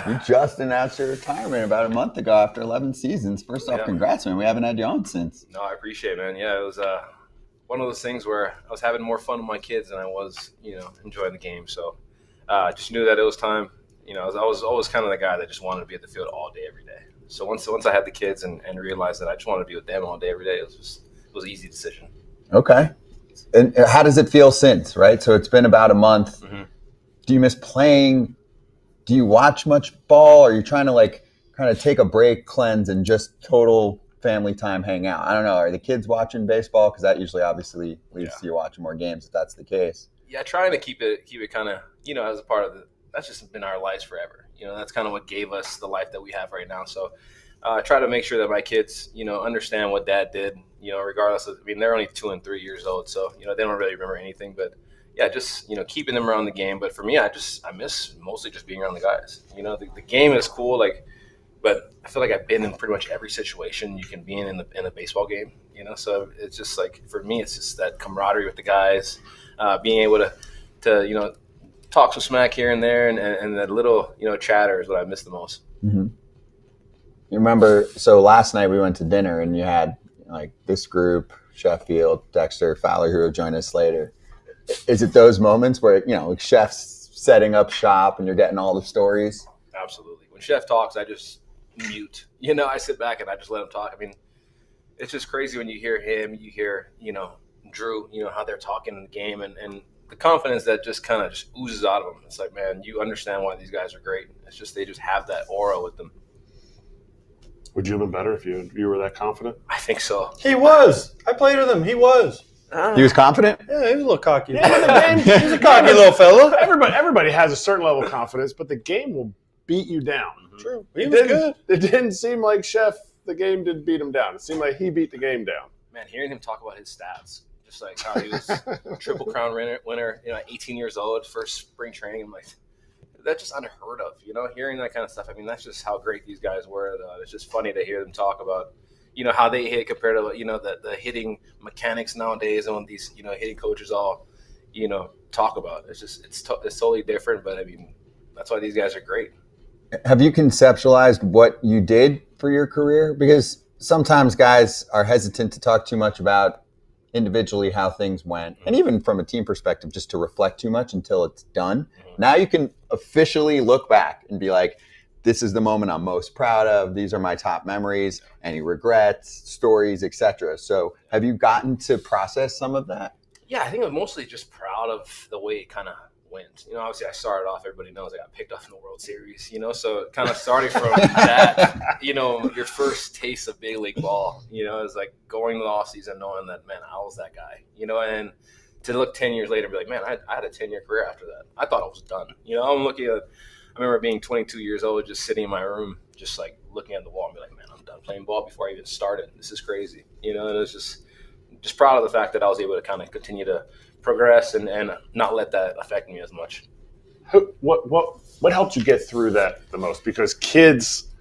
You just announced your retirement about a month ago after 11 seasons. First off, congrats, man. We haven't had you on since. No, I appreciate it, man. Yeah, it was one of those things where I was having more fun with my kids than I was, enjoying the game. So just knew that it was time. I was always kind of the guy that just wanted to be at the field all day, every day. So once I had the kids and realized that I just wanted to be with them all day, every day, it was an easy decision. Okay. And how does it feel since, right? So it's been about a month. Mm-hmm. Do you miss playing? Do you watch much ball? Or are you trying to kind of take a break, cleanse, and just total family time hang out? I don't know. Are the kids watching baseball? Because that usually obviously leads to you watching more games if that's the case. Yeah, trying to keep it kind of, as a part of that's just been our lives forever. That's kind of what gave us the life that we have right now. So I try to make sure that my kids, understand what dad did, regardless of, they're only 2 and 3 years old. So, they don't really remember anything, but yeah, just, keeping them around the game. But for me, I miss mostly just being around the guys. The game is cool, but I feel like I've been in pretty much every situation you can be in a baseball game, So it's just for me, it's just that camaraderie with the guys, being able to talk some smack here and there, and that little, chatter is what I miss the most. Mm-hmm. You remember, so last night we went to dinner and you had this group, Sheffield, Dexter, Fowler, who will join us later. Is it those moments where, Chef's setting up shop and you're getting all the stories? Absolutely. When Chef talks, I just mute. I sit back and I just let him talk. It's just crazy when you hear him, you hear, Drew, how they're talking in the game and the confidence that just kind of just oozes out of them. It's like, man, you understand why these guys are great. It's just they just have that aura with them. Would you have been better if you were that confident? I think so. He was. I played with him. He was. He was confident? Yeah, he was a little cocky. Yeah, he's a cocky little fella. Everybody has a certain level of confidence, but the game will beat you down. True. He was good. It didn't seem like Chef, the game didn't beat him down. It seemed like he beat the game down. Man, hearing him talk about his stats, just like how he was Triple Crown winner, 18 years old, first spring training, I'm like, that's just unheard of, hearing that kind of stuff. That's just how great these guys were. It's just funny to hear them talk about, how they hit compared to, the hitting mechanics nowadays and what these, hitting coaches all, talk about. It's just, it's totally different, but that's why these guys are great. Have you conceptualized what you did for your career? Because sometimes guys are hesitant to talk too much about individually how things went, and even from a team perspective, just to reflect too much until it's done. Mm-hmm. Now you can officially look back and be like, this is the moment I'm most proud of. These are my top memories, any regrets, stories, etc. So have you gotten to process some of that? Yeah, I think I'm mostly just proud of the way it kind of went. Obviously I started off, everybody knows I got picked off in the World Series, so kind of starting from that, your first taste of big league ball, is like going to the off season knowing that, man, I was that guy, and to look 10 years later and be like, man, I had a 10-year career after that. I thought I was done. I'm looking at, I remember being 22 years old, just sitting in my room, just like looking at the wall and be like, man, I'm done playing ball before I even started. This is crazy. And it was just proud of the fact that I was able to kind of continue to progress and not let that affect me as much. What helped you get through that the most? Because kids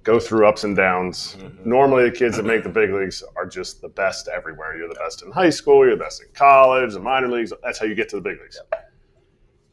go through ups and downs. Mm-hmm. Normally the kids that make the big leagues are just the best everywhere. You're the best in high school, you're the best in college, the minor leagues. That's how you get to the big leagues. Yep.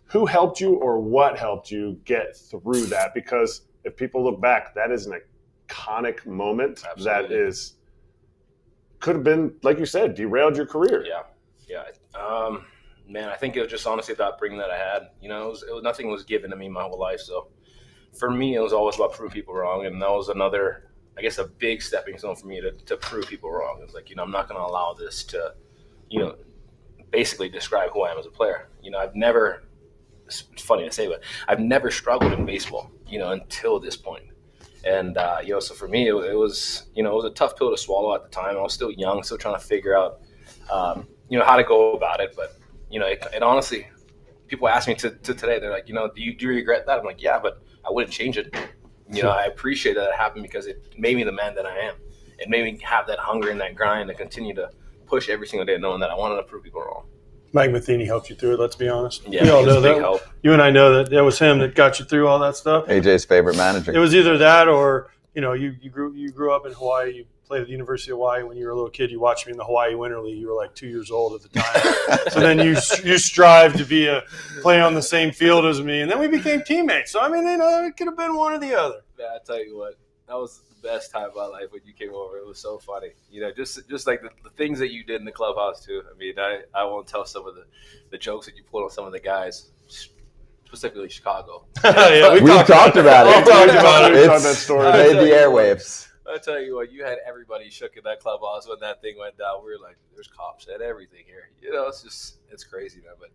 Who helped you or what helped you get through that? Because if people look back, that is an iconic moment. Absolutely. That could have been, like you said, derailed your career. Yeah. Man, I think it was just honestly the upbringing that I had. Nothing was given to me my whole life. So for me, it was always about proving people wrong. And that was another, I guess, a big stepping stone for me to prove people wrong. It was like, I'm not going to allow this to, basically describe who I am as a player. I've never, it's funny to say, but I've never struggled in baseball, until this point. And, so for me, it was a tough pill to swallow at the time. I was still young, still trying to figure out, how to go about it. But, it honestly, people ask me to today, they're like, do you regret that? I'm like, yeah, but I wouldn't change it. I appreciate that it happened because it made me the man that I am. It made me have that hunger and that grind to continue to push every single day knowing that I wanted to prove people wrong. Mike Matheny helped you through it, let's be honest. Yeah, we all know that. Help. You and I know that it was him that got you through all that stuff. AJ's favorite manager. It was either that or, you grew up in Hawaii, played at the University of Hawaii when you were a little kid. You watched me in the Hawaii Winter League. You were like 2 years old at the time. So then you strive to play on the same field as me, and then we became teammates. So I mean, it could have been one or the other. Man, I tell you what, that was the best time of my life when you came over. It was so funny. Just like the things that you did in the clubhouse too. I mean, I won't tell some of the jokes that you pulled on some of the guys, specifically Chicago. Yeah, we talked about it. We talked that story. Made the airwaves. I tell you what, you had everybody shook in that clubhouse when that thing went down. We were like, "There's cops and everything here." It's crazy, man. But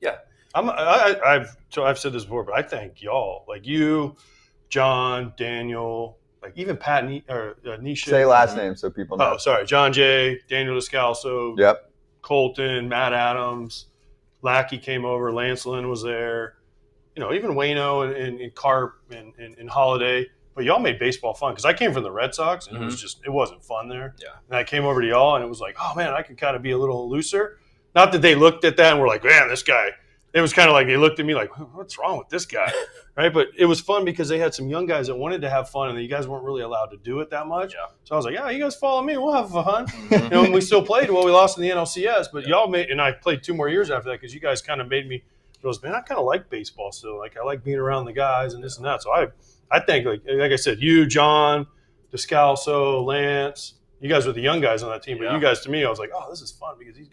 yeah, I've said this before, but I thank y'all, like you, John, Daniel, like even Pat Nisha. Say last name so people know. Oh, sorry, John J, Daniel Descalso. Yep. Colton, Matt Adams, Lackey came over, Lance Lynn was there. Even Wayno and Carp and Holiday. But y'all made baseball fun because I came from the Red Sox and it wasn't fun there. Yeah. And I came over to y'all and it was like, oh man, I can kind of be a little looser. Not that they looked at that and were like, man, this guy. It was kind of like they looked at me like, what's wrong with this guy, right? But it was fun because they had some young guys that wanted to have fun and you guys weren't really allowed to do it that much. Yeah. So I was like, yeah, you guys follow me, we'll have fun. And we still played. Well, we lost in the NLCS, but y'all made, and I played 2 more years after that because you guys kind of made me. Man, I kind of like baseball still. Like I like being around the guys and this and that. So I think like I said, you, John, Descalso, Lance, you guys were the young guys on that team. But you guys, to me, I was like, oh, this is fun because these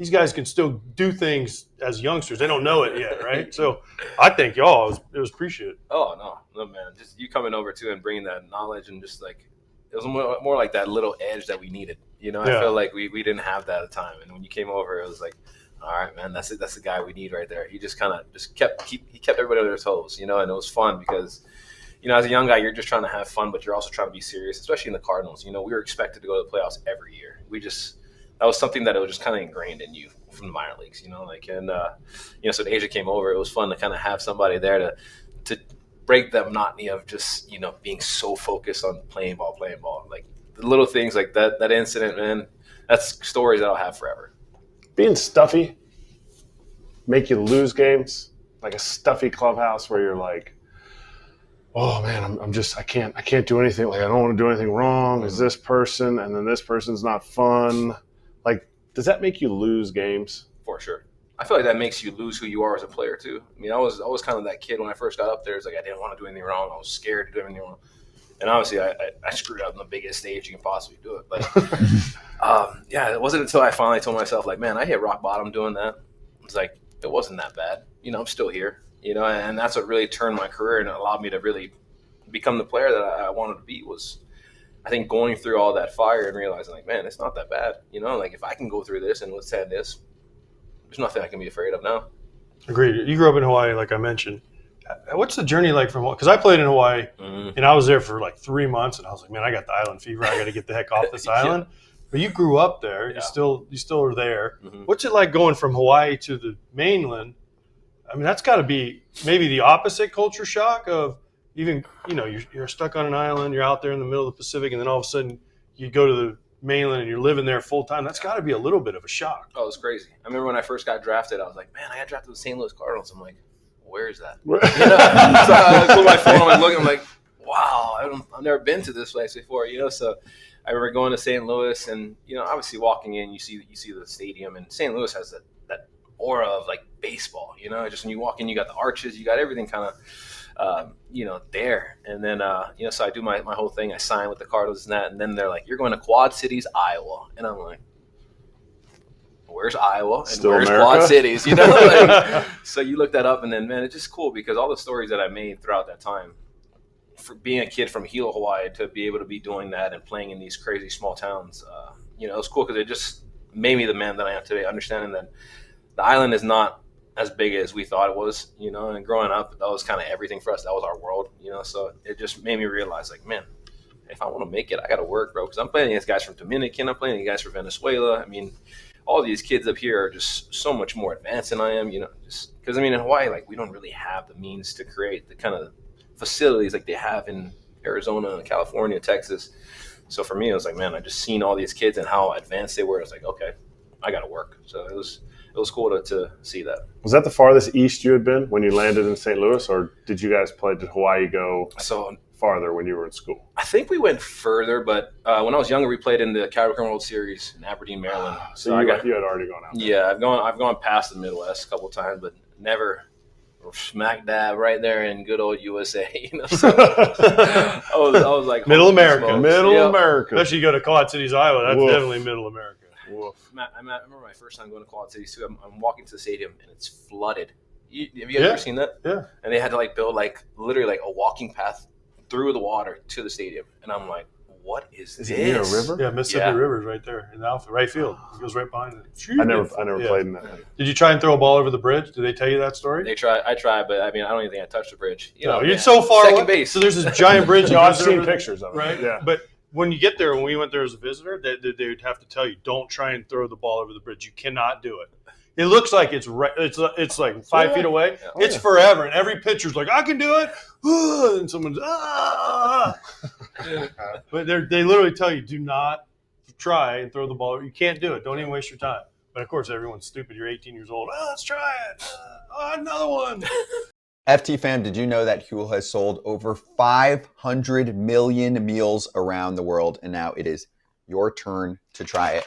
guys can still do things as youngsters. They don't know it yet, right? So I think y'all, it was appreciated. Oh, no, man. Just you coming over too and bringing that knowledge and just like it was more like that little edge that we needed. I feel like we didn't have that at the time. And when you came over, it was like, all right, man, that's it. That's the guy we need right there. He just kind of kept everybody on their toes, and it was fun because, as a young guy, you're just trying to have fun, but you're also trying to be serious, especially in the Cardinals. We were expected to go to the playoffs every year. That was something that it was just kind of ingrained in you from the minor leagues, so when Asia came over, it was fun to kind of have somebody there to break the monotony of just, being so focused on playing ball. Like the little things like that incident, man, that's stories that I'll have forever. Being stuffy make you lose games, like a stuffy clubhouse where you're like, oh man, I can't do anything. Like I don't want to do anything wrong. Is this person, and then this person's not fun. Like, does that make you lose games? For sure. I feel like that makes you lose who you are as a player too. I mean, I was kind of that kid when I first got up there. It's like I didn't want to do anything wrong. I was scared to do anything wrong. And obviously, I screwed up on the biggest stage you can possibly do it. But it wasn't until I finally told myself, like, man, I hit rock bottom doing that. It's like, it wasn't that bad. I'm still here. And that's what really turned my career and allowed me to really become the player that I wanted to be. Was, I think, going through all that fire and realizing, like, man, it's not that bad. Like if I can go through this and withstand this, there's nothing I can be afraid of now. Agreed. You grew up in Hawaii, like I mentioned. What's the journey like from Hawaii? Because I played in Hawaii, and I was there for like 3 months, and I was like, man, I got the island fever. I got to get the heck off this island. But you grew up there. Yeah. You still are there. Mm-hmm. What's it like going from Hawaii to the mainland? I mean, that's got to be maybe the opposite culture shock of even, you're stuck on an island, you're out there in the middle of the Pacific, and then all of a sudden you go to the mainland and you're living there full time. That's got to be a little bit of a shock. Oh, it's crazy. I remember when I first got drafted, I was like, man, I got drafted with the St. Louis Cardinals. I'm like, where is that? So I pull my phone, I'm looking, I'm like, wow, I've never been to this place before, So I remember going to St. Louis, and obviously walking in, you see the stadium, and St. Louis has that aura of like baseball, just when you walk in, you got the arches, you got everything kind of there. And then so I do my whole thing, I sign with the Cardinals and that, and then they're like, you're going to Quad Cities, Iowa, and I'm like, where's Iowa and Still where's America? Quad Cities? So you look that up, and then, man, it's just cool because all the stories that I made throughout that time, for being a kid from Hilo, Hawaii, to be able to be doing that and playing in these crazy small towns, it was cool because it just made me the man that I am today, understanding that the island is not as big as we thought it was, and growing up, that was kind of everything for us. That was our world, so it just made me realize, like, man, if I want to make it, I got to work, bro, because I'm playing against guys from Dominican, I'm playing against guys from Venezuela. I mean, all these kids up here are just so much more advanced than I am, just because, in Hawaii, like, we don't really have the means to create the kind of facilities like they have in Arizona, California, Texas. So for me, it was like, man, I just seen all these kids and how advanced they were. I was like, okay, I got to work. So it was it was cool to see that. Was that the farthest east you had been when you landed in St. Louis, or did you guys did Hawaii go farther when you were in school? I think we went further, but when I was younger, we played in the Cardinals World Series in Aberdeen, Maryland. So you had already gone out there. Yeah, I've gone past the Midwest a couple of times, but never smack dab right there in good old USA. So I was like Middle America. America. Especially you go to Quad Cities, Iowa. That's definitely Middle America. Woof. I remember my first time going to Quad Cities too. I'm walking to the stadium and it's flooded. Have you ever seen that? Yeah. And they had to build literally a walking path through the water to the stadium, and I'm like, what is this? Is it near a river? Yeah, Mississippi River's right there in the outfield, right field. It goes right behind it. I never played in that. Did you try and throw a ball over the bridge? Did they tell you that story? I tried, but I don't even think I touched the bridge. You're so far second away. base. So there's this giant bridge. I've seen pictures of it. Right? Yeah. But when you get there, when we went there as a visitor, they would have to tell you, don't try and throw the ball over the bridge. You cannot do it. It looks like it's right. It's like 5 feet away. Yeah. It's forever, and every pitcher's like, I can do it, and someone's But they literally tell you, do not try and throw the ball. You can't do it. Don't even waste your time. But of course, everyone's stupid. You're 18 years old. Let's try it. Another one. FT fam, did you know that Huel has sold over 500 million meals around the world, and now it is your turn to try it.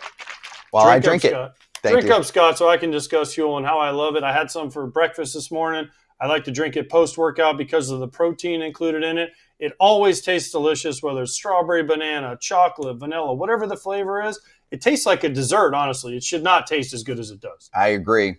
While I drink it. Drink up, Scott, so I can discuss Huel and how I love it. I had some for breakfast this morning. I like to drink it post-workout because of the protein included in it. It always tastes delicious, whether it's strawberry, banana, chocolate, vanilla, whatever the flavor is. It tastes like a dessert, honestly. It should not taste as good as it does. I agree.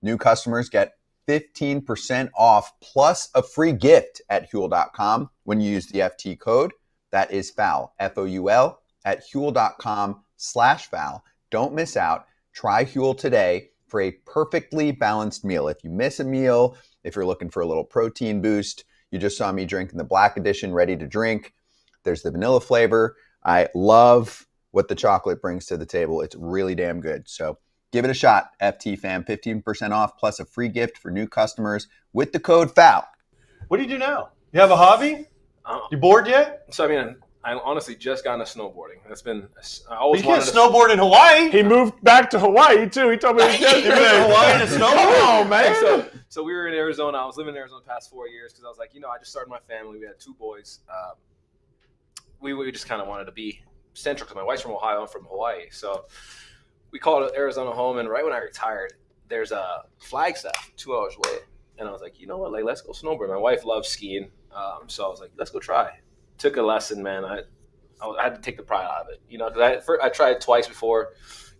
New customers get 15% off plus a free gift at Huel.com when you use the FT code. That is FOUL, F-O-U-L, at Huel.com/FOUL. Don't miss out. Try Huel today for a perfectly balanced meal. If you miss a meal, if you're looking for a little protein boost, you just saw me drinking the Black Edition ready to drink. There's the vanilla flavor. I love what the chocolate brings to the table. It's really damn good. So give it a shot, FT fam. 15% off plus a free gift for new customers with the code FOUL. What do you do now? You have a hobby? You bored yet? So, I honestly just got into snowboarding. That's been I But always you wanted can't to snowboard in Hawaii. He moved back to Hawaii, too. He told me he was just Hawaii to snowboard. Oh, man. So we were in Arizona. I was living in Arizona the past 4 years because I was like, I just started my family. We had 2 boys. We just kind of wanted to be central because my wife's from Ohio. I'm from Hawaii. So we called Arizona home. And right when I retired, there's a Flagstaff 2 hours away. And I was like, you know what? Let's go snowboard. My wife loves skiing. So I was like, let's go try. Took a lesson, man. I had to take the pride out of it, because I tried it twice before,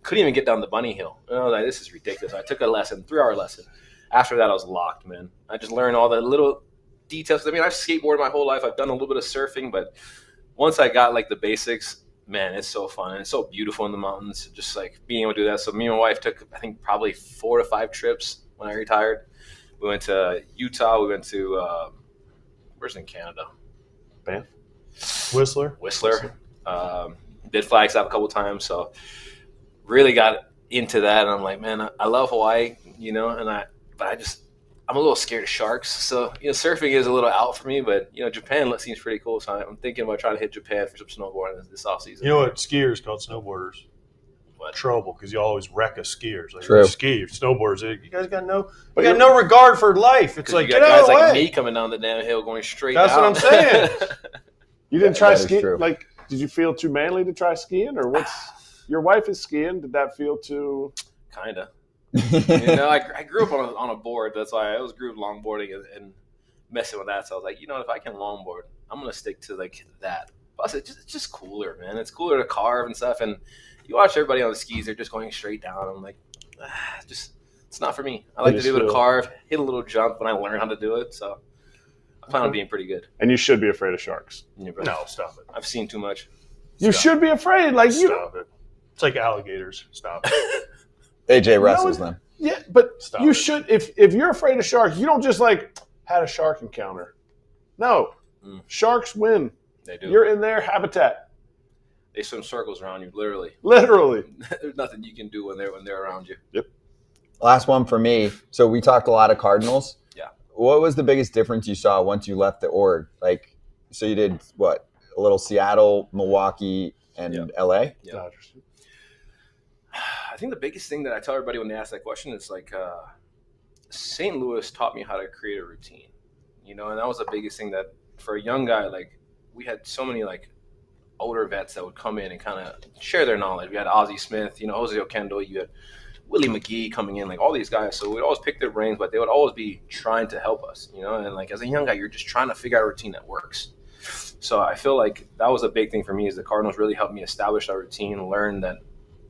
couldn't even get down the bunny hill. And I was like, this is ridiculous. I took a lesson, 3-hour lesson. After that, I was locked, man. I just learned all the little details. I've skateboarded my whole life. I've done a little bit of surfing, but once I got the basics, man, it's so fun and it's so beautiful in the mountains. Just being able to do that. So me and my wife took, I think, probably 4 to 5 trips when I retired. We went to Utah. We went to where's in Canada? Banff. Whistler. Did Flagstaff a couple times, so really got into that. And I'm like, man, I love Hawaii, but I'm a little scared of sharks. So surfing is a little out for me, but Japan seems pretty cool. So I'm thinking about trying to hit Japan for some snowboarding this off season. You know what skiers called snowboarders? What? Trouble, because you always wreck a skiers. True. Snowboarders. You guys got no regard for life. It's like, get out of the way. Like me coming down the damn hill going straight That's down. That's what I'm saying. You didn't try skiing? Did you feel too manly to try skiing? Or your wife is skiing. Did that feel too? Kind of. I grew up on a board. That's why I always grew up longboarding and messing with that. So I was like, if I can longboard, I'm going to stick to that. Plus, it's just cooler, man. It's cooler to carve and stuff. And you watch everybody on the skis, they're just going straight down. I'm like, it's not for me. I like to be able to carve, hit a little jump when I learn how to do it. So I plan on being pretty good. And you should be afraid of sharks. No, stop it. I've seen too much. You should be afraid. Stop it. It's like alligators. Stop it. AJ wrestles them. Yeah, but you should. If you're afraid of sharks, you don't just had a shark encounter. No, sharks win. They do. You're in their habitat. They swim circles around you, literally. There's nothing you can do when they're around you. Yep. Last one for me. So we talked a lot of Cardinals. Yeah. What was the biggest difference you saw once you left the org? So you did what? A little Seattle, Milwaukee, and LA? Yeah. think the biggest thing that I tell everybody when they ask that question is like, St. Louis taught me how to create a routine, and that was the biggest thing that for a young guy, like we had so many like older vets that would come in and kind of share their knowledge. We had Ozzie Smith, Jose Oquendo, you had Willie McGee coming in, like all these guys. So we'd always pick their brains, but they would always be trying to help us, and like as a young guy, you're just trying to figure out a routine that works. So I feel like that was a big thing for me is the Cardinals really helped me establish that routine, learn that,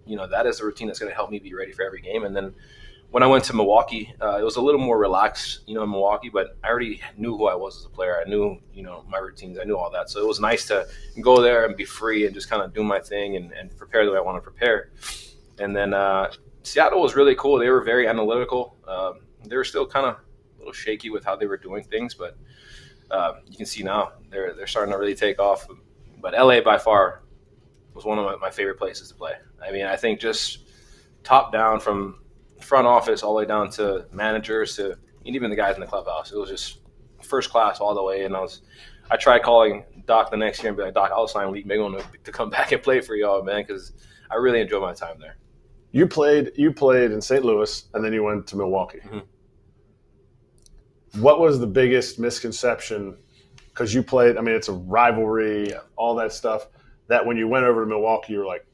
that is a routine that's going to help me be ready for every game. And then when I went to Milwaukee, it was a little more relaxed, in Milwaukee, but I already knew who I was as a player. I knew, my routines. I knew all that. So it was nice to go there and be free and just kind of do my thing and prepare the way I want to prepare. And then Seattle was really cool. They were very analytical. They were still kind of a little shaky with how they were doing things, but you can see now they're starting to really take off. But LA by far was one of my favorite places to play. I mean, I think just top down from front office all the way down to managers to and even the guys in the clubhouse. It was just first class all the way. And I tried calling Doc the next year and be like, Doc, I'll sign League Miggle to come back and play for y'all, man, because I really enjoyed my time there. You played in St. Louis, and then you went to Milwaukee. Mm-hmm. What was the biggest misconception? Because you played, I mean, it's a rivalry, all that stuff, that when you went over to Milwaukee, you were like,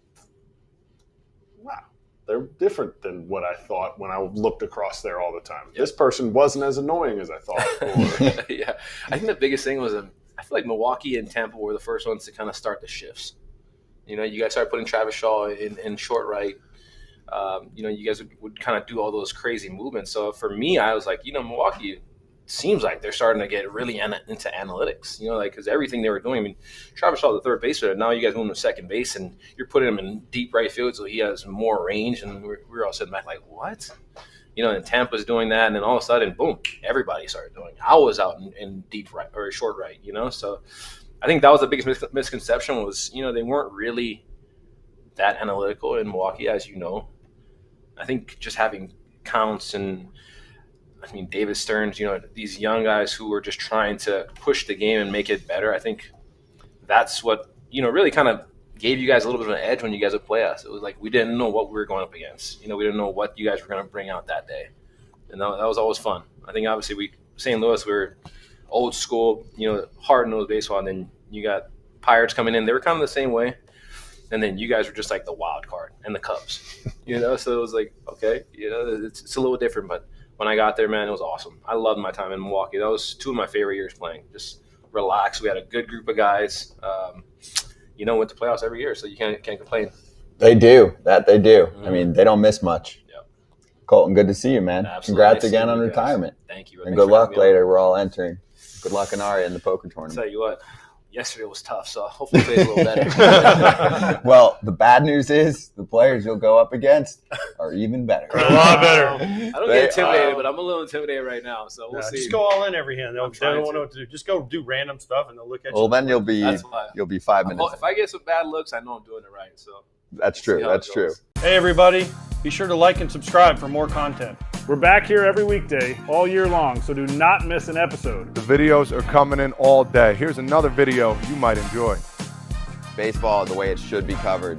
wow, they're different than what I thought when I looked across there all the time. Yep. This person wasn't as annoying as I thought. Yeah. I think the biggest thing was I feel like Milwaukee and Tampa were the first ones to kind of start the shifts. You guys started putting Travis Shaw in short right. You guys would kind of do all those crazy movements. So for me, I was like, Milwaukee seems like they're starting to get really into analytics, because everything they were doing. I mean, Travis Shaw, the third baseman, and now you guys move him to second base, and you're putting him in deep right field so he has more range. And we're all sitting back like, what? And Tampa's doing that, and then all of a sudden, boom, everybody started doing it. I was out in deep right or short right, So I think that was the biggest misconception was, they weren't really that analytical in Milwaukee, as you know. I think just having counts and David Stearns, these young guys who were just trying to push the game and make it better. I think that's what, really kind of gave you guys a little bit of an edge when you guys would play us. It was like we didn't know what we were going up against. We didn't know what you guys were going to bring out that day. And that was always fun. I think obviously St. Louis, we were old school, hard-nosed baseball, and then you got Pirates coming in. They were kind of the same way. And then you guys were just like the wild card and the Cubs, So it was like, okay, it's a little different. But when I got there, man, it was awesome. I loved my time in Milwaukee. That was 2 of my favorite years playing. Just relax. We had a good group of guys. Went to playoffs every year, so you can't complain. They do. They do. Mm-hmm. They don't miss much. Yep. Colton, good to see you, man. Absolutely. Congrats nice again on guys. retirement. Thank you. And good luck later. We're all entering. Good luck in Aria in the poker tournament. Tell you what. Yesterday was tough, so hopefully it plays a little better. Well, the bad news is the players you'll go up against are even better. A lot better. I don't get intimidated, but I'm a little intimidated right now, so we'll see. Just go all in every hand. They don't know what to do. Just go do random stuff, and they'll look at you. Well, then you'll be 5 minutes. If I get some bad looks, I know I'm doing it right. So that's true. That's true. Hey, everybody. Be sure to like and subscribe for more content. We're back here every weekday, all year long, so do not miss an episode. The videos are coming in all day. Here's another video you might enjoy. Baseball the way it should be covered.